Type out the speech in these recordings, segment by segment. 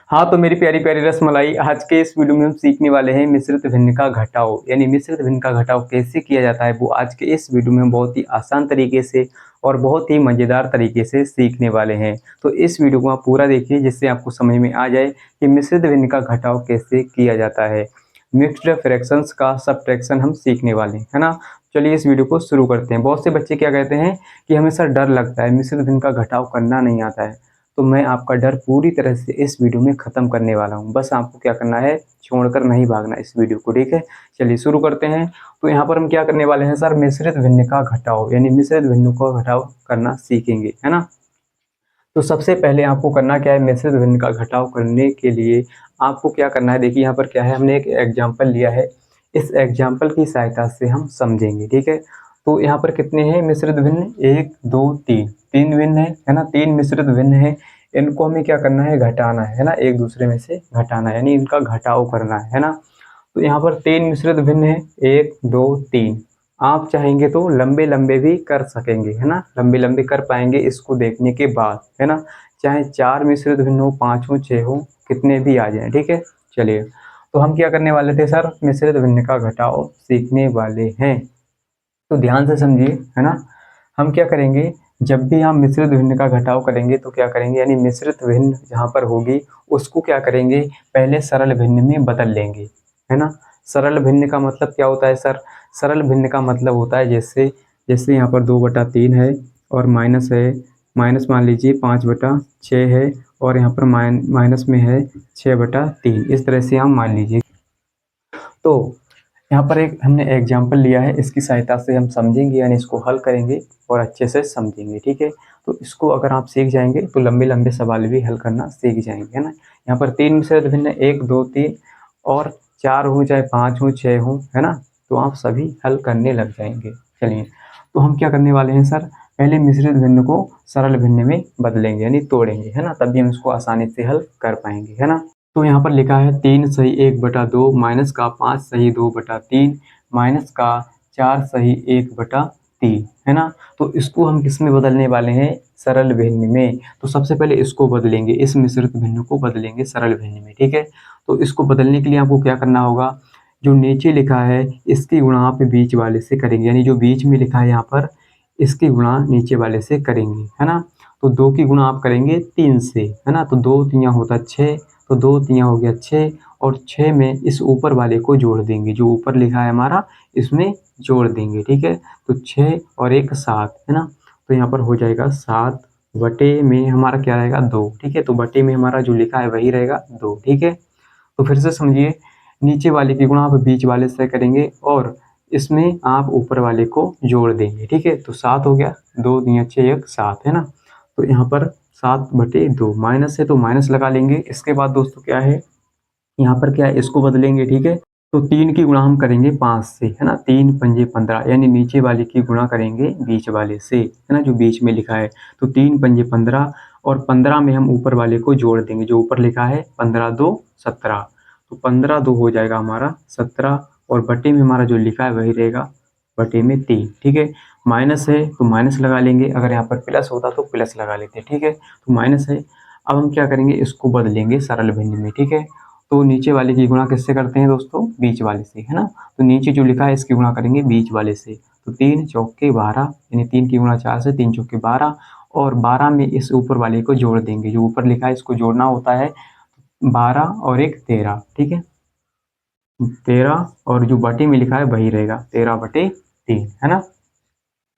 हाँ, तो मेरी प्यारी-प्यारी रसमलाई, आज के इस वीडियो में हम सीखने वाले हैं मिश्रित भिन्न का घटाव, यानी मिश्रित भिन्न का घटाव कैसे किया जाता है, वो आज के इस वीडियो में बहुत ही आसान तरीके से और बहुत ही मज़ेदार तरीके से सीखने वाले हैं। तो इस वीडियो को आप पूरा देखिए, जिससे आपको समझ में आ जाए कि मिश्रित भिन्न का घटाव कैसे किया जाता है। मिक्स्ड फ्रैक्शंस का सबट्रैक्शन हम सीखने वाले हैं, है ना? चलिए इस वीडियो को शुरू करते हैं। बहुत से बच्चे क्या कहते हैं कि हमें सर डर लगता है, मिश्रित भिन्न का घटाव करना नहीं आता है। तो मैं आपका डर पूरी तरह से इस वीडियो में ख़त्म करने वाला हूँ। बस आपको क्या करना है, छोड़कर नहीं भागना इस वीडियो को, ठीक है? चलिए शुरू करते हैं। तो यहाँ पर हम क्या करने वाले हैं सर, मिश्रित भिन्न का घटाव, यानी मिश्रित भिन्नों का घटाव करना सीखेंगे, है ना? तो सबसे पहले आपको करना क्या है, मिश्रित भिन्न का घटाव करने के लिए आपको क्या करना है, देखिए यहाँ पर क्या है, हमने एक एग्जाम्पल लिया है। इस एग्जाम्पल की सहायता से हम समझेंगे, ठीक है? तो यहाँ पर कितने हैं मिश्रित भिन्न, 1 2 3, 3 भिन्न है ना? 3 मिश्रित भिन्न है। इनको हमें क्या करना है, घटाना है ना? एक दूसरे में से घटाना है, यानी इनका घटाव करना है ना? तो यहाँ पर 3 मिश्रित भिन्न है, 1 2 3। आप चाहेंगे तो लंबे लंबे भी कर सकेंगे, है ना? लंबे लंबे कर पाएंगे इसको देखने के बाद, है ना? चाहे 4 मिश्रित भिन्न हो, 5 हो, 6 हो, कितने भी आ जाए, ठीक है? चलिए, तो हम क्या करने वाले थे सर, मिश्रित भिन्न का घटाव सीखने वाले हैं। तो ध्यान से समझिए, है ना? हम क्या करेंगे, जब भी हम मिश्रित भिन्न का घटाव करेंगे तो क्या करेंगे, यानी मिश्रित भिन्न जहाँ पर होगी उसको क्या करेंगे, पहले सरल भिन्न में बदल लेंगे, है ना? सरल भिन्न का मतलब क्या होता है सर? सरल भिन्न का मतलब होता है जैसे जैसे यहाँ पर 2/3 है और माइनस है, माइनस मान लीजिए 5/6 है और यहाँ पर माइनस में है 6/3, इस तरह से हम मान लीजिए। तो यहाँ पर एक हमने एग्जाम्पल लिया है, इसकी सहायता से हम समझेंगे, यानी इसको हल करेंगे और अच्छे से समझेंगे, ठीक है? तो इसको अगर आप सीख जाएंगे तो लंबे लंबे सवाल भी हल करना सीख जाएंगे, है ना? यहाँ पर 3 मिश्रित भिन्न, 1 2 3 और 4 हो चाहे 5 हो 6 हो, है ना? तो आप सभी हल करने लग जाएंगे। चलिए, तो हम क्या करने वाले हैं सर, पहले मिश्रित भिन्न को सरल भिन्न में बदलेंगे, यानी तोड़ेंगे, है ना? तभी हम इसको आसानी से हल कर पाएंगे, है ना? तो यहाँ पर लिखा है 3 सही 1/2 माइनस का 5 सही 2/3 माइनस का 4 सही 1/3, है ना? तो इसको हम किस में बदलने वाले हैं, सरल भिन्न में। तो सबसे पहले इसको बदलेंगे, इस मिश्रित भिन्न को बदलेंगे सरल भिन्न में, ठीक है? तो इसको बदलने के लिए आपको क्या करना होगा, जो नीचे लिखा है इसकी गुणा आप बीच वाले से करेंगे, यानी जो बीच में लिखा है यहाँ पर इसकी गुणा नीचे वाले से करेंगे, है ना? तो 2 की गुणा आप करेंगे 3 से, है ना? तो 2 तियां होता 6, तो 2 तियां हो गया 6 और 6 में इस ऊपर वाले को जोड़ देंगे, जो ऊपर लिखा है हमारा इसमें जोड़ देंगे, ठीक है? तो 6 और 1 7, है ना? तो यहाँ पर हो जाएगा 7 बटे में हमारा क्या रहेगा 2, ठीक है? तो बटे में हमारा जो लिखा है वही रहेगा 2, ठीक है? तो फिर से समझिए, नीचे वाले की गुणा आप बीच वाले से करेंगे और इसमें आप ऊपर वाले को जोड़ देंगे, ठीक है? तो 7 हो गया, 2 दिया 6 1 7, है ना? तो यहाँ पर 7/2 माइनस है तो माइनस लगा लेंगे। इसके बाद दोस्तों क्या है, यहाँ पर क्या है, इसको बदलेंगे, ठीक है? तो 3 की गुणा हम करेंगे 5 से, है ना? 3 पंजे 15, यानी नीचे वाले की गुणा करेंगे बीच वाले से, है ना? जो बीच में लिखा है। तो 3 पंजे 15 और 15 में हम ऊपर वाले को जोड़ देंगे, जो ऊपर लिखा है 15 2 17। तो 15 2 हो जाएगा हमारा 17 और बटे में हमारा जो लिखा है वही रहेगा बटे में 3, ठीक है? माइनस है तो माइनस लगा लेंगे, अगर यहाँ पर प्लस होता तो प्लस लगा लेते, ठीक है? तो माइनस है। अब हम क्या करेंगे, इसको बदलेंगे सरल भिन्न में, ठीक है? तो नीचे वाले की गुणा किससे करते हैं दोस्तों, बीच वाले से, है ना? तो नीचे जो लिखा है इसकी गुणा करेंगे बीच वाले से। तो 3 चौके 12, यानी 3 की गुणा 4 से, 3 चौके 12 और 12 में इस ऊपर वाले को जोड़ देंगे, जो ऊपर लिखा है इसको जोड़ना होता है। 12 और 1 13, ठीक है? 13 और जो बटे में लिखा है वही रहेगा 13/3, है ना?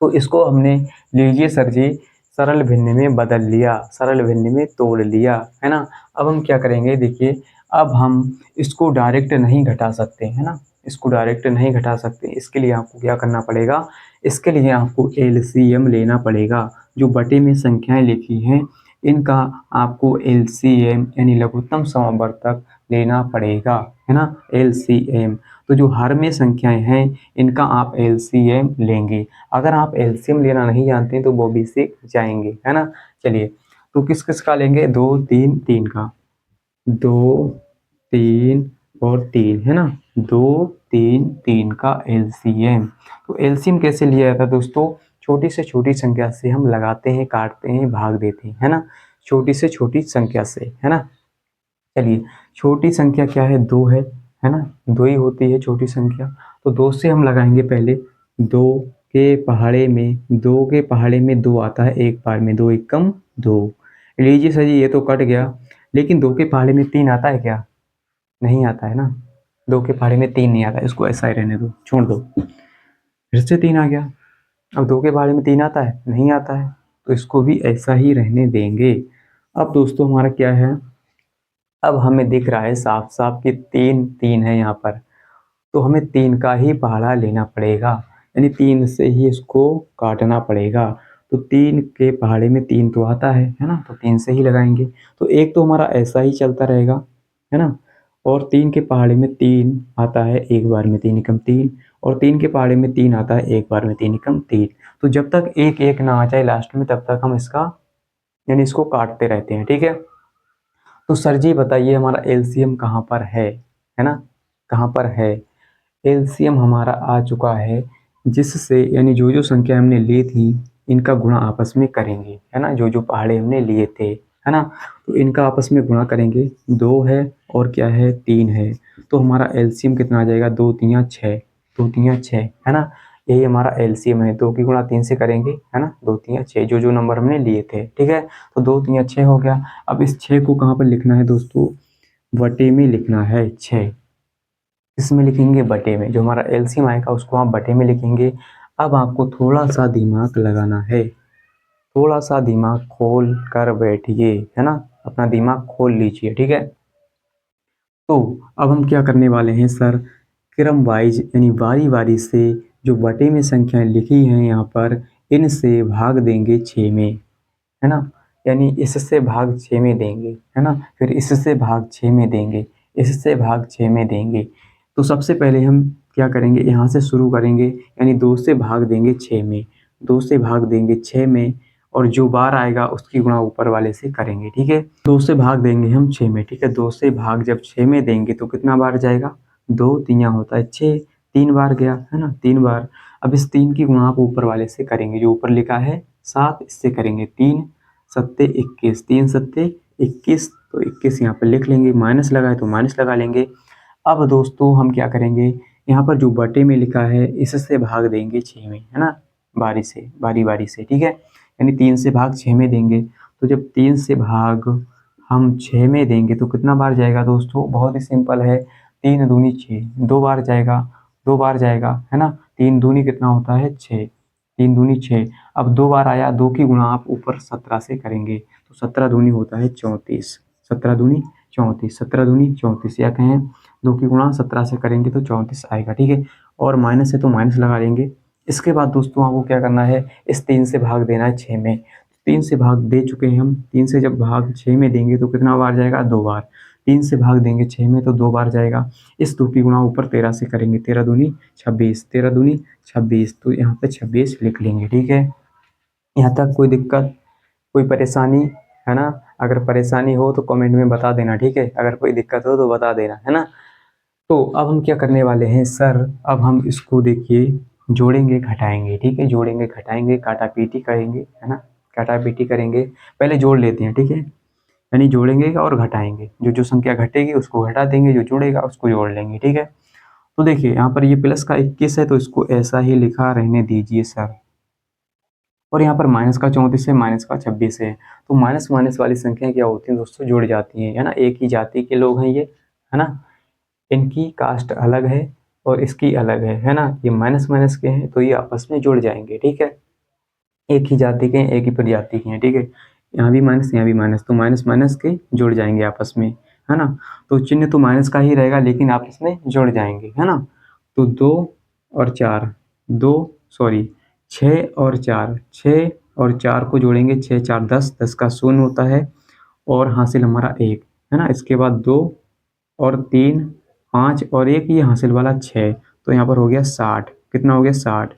तो इसको हमने, लीजिए सर जी, सरल भिन्न में बदल लिया, सरल भिन्न में तोड़ लिया, है ना? अब हम क्या करेंगे, देखिए, अब हम इसको डायरेक्ट नहीं घटा सकते, है ना? इसको डायरेक्ट नहीं घटा सकते, इसके लिए आपको क्या करना पड़ेगा, इसके लिए आपको एलसीएम लेना पड़ेगा। जो बटे में संख्याएं लिखी हैं इनका आपको एलसीएम यानी लघुत्तम समावर्तक लेना पड़ेगा, है ना? एलसीएम। तो जो हर में संख्याएं हैं इनका आप एलसीएम लेंगे। अगर आप एलसीएम लेना नहीं जानते हैं तो वो भी सीख जाएंगे, है ना? चलिए, तो किस किस का लेंगे, 2 3 3 का, 2 3 और 3, है ना? 2 3 3 का एलसीएम। तो एलसीएम कैसे लिया जाता है दोस्तों, छोटी से छोटी संख्या से हम लगाते हैं, काटते हैं, भाग देते हैं, है ना? छोटी से छोटी संख्या से, है ना? चलिए, छोटी संख्या क्या है, 2 है ना? 2 ही होती है छोटी संख्या। तो 2 से हम लगाएँगे पहले, 2 के पहाड़े में 2 आता है एक बार में, 2 एकम 2। लीजिए सर जी, ये तो कट गया, लेकिन 2 के पहाड़े में 3 आता है क्या? नहीं आता है ना। 2 के पहाड़े में 3 नहीं आता है, इसको ऐसा ही रहने दो, छोड़ दो। फिर से 3 आ गया। अब 2 के पहाड़े में 3 आता है? नहीं आता है, तो इसको भी ऐसा ही रहने देंगे। अब दोस्तों हमारा क्या है, अब हमें दिख रहा है साफ-साफ कि 3 3 है यहाँ पर, तो हमें 3 का ही पहाड़ा लेना पड़ेगा, यानी 3 से ही इसको काटना पड़ेगा। तो 3 के पहाड़े में 3 तो आता है ना? तो 3 से ही लगाएँगे। तो एक तो हमारा ऐसा ही चलता रहेगा, है ना? और 3 के पहाड़े में 3 आता है एक बार में, 3 एकम 3, और 3 के पहाड़े में 3 आता है एक बार में, 3 एकम 3। तो जब तक 1-1 ना आ जाए लास्ट में, तब तक हम इसका यानी इसको काटते रहते हैं, ठीक है? तो सर जी बताइए, हमारा एलसीएम कहाँ पर है ना? कहाँ पर है? एलसीएम हमारा आ चुका है, जिससे यानी जो-जो संख्या हमने ली थी, इनका गुणा आपस में करेंगे, है ना? जो-जो पहाड़े हमने लिए थे, है ना? तो इनका आपस में गुणा करेंगे, 2 है और क्या है, 3 है। तो हमारा एलसीएम कितना आ जाएगा, 2 तिया 6, 2 तिया 6, है ना? यही हमारा एलसीएम है, 2 की गुणा 3 से करेंगे, है ना? 2 तिया 6, जो-जो नंबर हमने लिए थे, ठीक है? तो 2 तिया 6 हो गया। अब इस 6 को कहाँ पर लिखना है दोस्तों? बटे में लिखना है 6। इसमें लिखेंगे बटे में, जो हमारा एलसीएम आएगा उसको आप बटे में लिखेंगे। अब आपको थोड़ा-सा दिमाग लगाना है, थोड़ा-सा दिमाग खोल कर बैठिए, है ना? अपना दिमाग खोल लीजिए, ठीक है? तो अब हम क्या करने वाले हैं सर, क्रम वाइज यानी बारी-बारी से जो बटे में संख्याएँ लिखी हैं यहाँ पर, इनसे भाग देंगे 6 में, है ना? यानी इससे भाग 6 में देंगे, है ना? फिर इससे भाग 6 में देंगे, इससे भाग 6 में देंगे। तो सबसे पहले हम क्या करेंगे, यहाँ से शुरू करेंगे, यानी 2 से भाग देंगे 6 में, 2 से भाग देंगे 6 में, और जो बार आएगा उसकी गुणा ऊपर वाले से करेंगे, ठीक है? 2 से भाग देंगे हम 6 में, ठीक है? 2 से भाग जब 6 में देंगे तो कितना बार जाएगा? 2 तिया होता है 6, 3 बार गया, है ना? 3 बार। अब इस 3 की गुणा आप ऊपर वाले से करेंगे, जो ऊपर लिखा है 7, इससे करेंगे 3 सत्ते 21, 3 सत्ते 21, तो 21 यहाँ पर लिख लेंगे, माइनस लगाए तो माइनस लगा लेंगे। अब दोस्तों हम क्या करेंगे, यहाँ पर जो बटे में लिखा है इससे भाग देंगे 6 में, है ना? बारी-बारी से, ठीक है? यानी 3 से भाग 6 में देंगे, तो जब 3 से भाग हम 6 में देंगे तो कितना बार जाएगा दोस्तों? बहुत ही सिंपल है, 3 दूनी 6, 2 बार जाएगा, 2 बार जाएगा, है ना? 3 दूनी कितना होता है? 6, 3 दूनी 6। अब 2 बार आया, 2 की गुणा आप ऊपर 17 से करेंगे, तो 17 दूनी होता है 34, 17 दूनी 34, 17 दूनी 34, या कहें 2 की गुणा 17 से करेंगे तो 34 आएगा, ठीक है? और माइनस है तो माइनस लगा लेंगे। इसके बाद दोस्तों आपको क्या करना है, इस 3 से भाग देना है 6 में। 3 से भाग दे चुके हैं हम, 3 से जब भाग 6 में देंगे तो कितना बार जाएगा? 2 बार। 3 से भाग देंगे 6 में तो 2 बार जाएगा। इस 2 की गुणा ऊपर 13 से करेंगे, 13 दूनी 26, 13 दूनी 26, तो यहाँ पे 26 लिख लेंगे, ठीक है? यहाँ तक कोई दिक्कत, कोई परेशानी, है ना? अगर परेशानी हो तो कमेंट में बता देना, ठीक है? अगर कोई दिक्कत हो तो बता देना, है ना? तो अब हम क्या करने वाले हैं सर, अब हम इसको देखिए जोड़ेंगे, घटाएँगे, ठीक है? जोड़ेंगे, घटाएँगे, काटा-पीटी करेंगे, है ना? काटा-पीटी करेंगे। पहले जोड़ लेते हैं, ठीक है? यानी जोड़ेंगे और घटाएँगे। जो-जो संख्या घटेगी उसको घटा देंगे, जो जुड़ेगा उसको जोड़ लेंगे, ठीक है? तो देखिए यहाँ पर ये प्लस का 21 है तो इसको ऐसा ही लिखा रहने दीजिए सर। और यहाँ पर माइनस का 34 है, माइनस का 26 है। तो माइनस-माइनस वाली संख्याएँ क्या होती हैं दोस्तों? जुड़ जाती हैं, है ना? एक ही जाति के लोग हैं ये, है ना? इनकी कास्ट अलग है और इसकी अलग है ना? ये माइनस-माइनस के हैं तो ये आपस में जुड़ जाएँगे, ठीक है? एक ही जाति के हैं, एक ही प्रजाति के हैं, ठीक है? यहाँ भी माइनस, यहाँ भी माइनस, तो माइनस-माइनस के जुड़ जाएँगे आपस में, है ना? तो चिन्ह तो माइनस का ही रहेगा लेकिन आपस में जुड़ जाएँगे, है ना? तो 2 और 4, 2 सॉरी 6 और 4, 6 और 4 को जोड़ेंगे, 6 4 10, 10 का शून्य होता है और हासिल हमारा 1, है ना? इसके बाद 2 और 3, 5 और 1, ये हासिल वाला 6, तो यहाँ पर हो गया 60, कितना हो गया 60,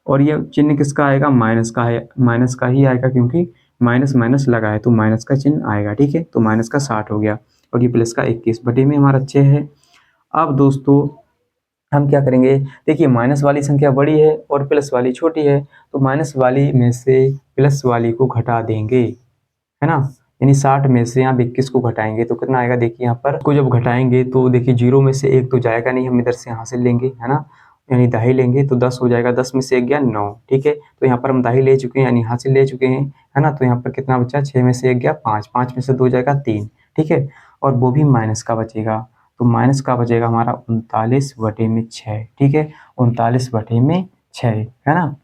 और ये चिन्ह किसका आएगा? माइनस का है, माइनस का ही आएगा क्योंकि माइनस-माइनस लगा है तो माइनस का चिन्ह आएगा, ठीक है? तो माइनस का 60 हो गया और ये प्लस का 21 बटे में हमारा 6 है। अब दोस्तों हम क्या करेंगे, देखिए माइनस वाली संख्या बड़ी है और प्लस वाली छोटी है, तो माइनस वाली में से प्लस वाली को घटा देंगे, है ना? यानी 60 में से आप 21 को घटाएंगे तो कितना आएगा, देखिए यहाँ पर को जब घटाएंगे तो देखिए 0 में से 1 तो जाएगा नहीं, हम इधर से यहाँ से लेंगे, है ना, यानी दाही लेंगे तो 10 हो जाएगा, 10 में से 1 गया 9, ठीक है। तो यहाँ पर हम दाही ले चुके हैं यानी यहाँ से ले चुके हैं, है ना। तो यहाँ पर कितना बचा, 6 में से 1 गया 5, 5 में से 2 जाएगा 3, ठीक है। और वो भी माइनस का बचेगा, तो माइनस का बचेगा हमारा 39/6, ठीक है, 39/6, है ना।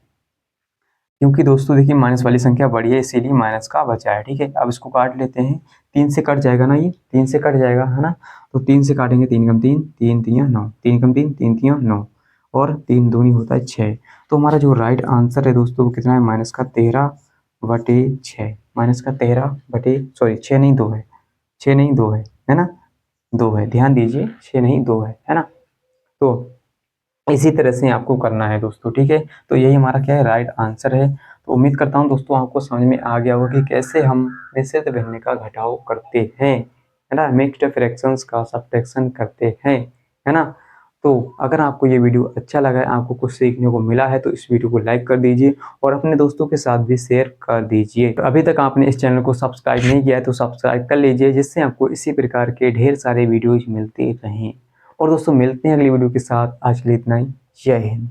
क्योंकि दोस्तों देखिए माइनस वाली संख्या बड़ी है इसीलिए माइनस का बचा है, ठीक है। अब इसको काट लेते हैं, 3 से कट जाएगा ना, ये 3 से कट जाएगा, है ना। तो 3 से काटेंगे, 3 कम 3, 3 3 9, 3 कम 3, 3 3 9, और 3 दूनी होता है 6। तो हमारा जो राइट आंसर है दोस्तों वो कितना है, माइनस का 13/6, माइनस का 6 नहीं 2 है, 6 नहीं 2 है ना, 2 है, ध्यान दीजिए, 6 नहीं 2 है ना। तो इसी तरह से आपको करना है दोस्तों, ठीक है। तो यही हमारा क्या है, राइट आंसर है। तो उम्मीद करता हूँ दोस्तों आपको समझ में आ गया होगा कि कैसे हम मिश्रित भिन्न का घटाव करते हैं, है ना, मिक्स्ड फ्रैक्शंस का सब्ट्रैक्शन करते हैं, है ना। तो अगर आपको ये वीडियो अच्छा लगा है, आपको कुछ सीखने को मिला है, तो इस वीडियो को लाइक कर दीजिए और अपने दोस्तों के साथ भी शेयर कर दीजिए। तो अभी तक आपने इस चैनल को सब्सक्राइब नहीं किया है तो सब्सक्राइब कर लीजिए, जिससे आपको इसी प्रकार के ढेर सारे वीडियोज मिलते रहें। और दोस्तों मिलते हैं अगली वीडियो के साथ, आज के लिए इतना ही। जय हिंद।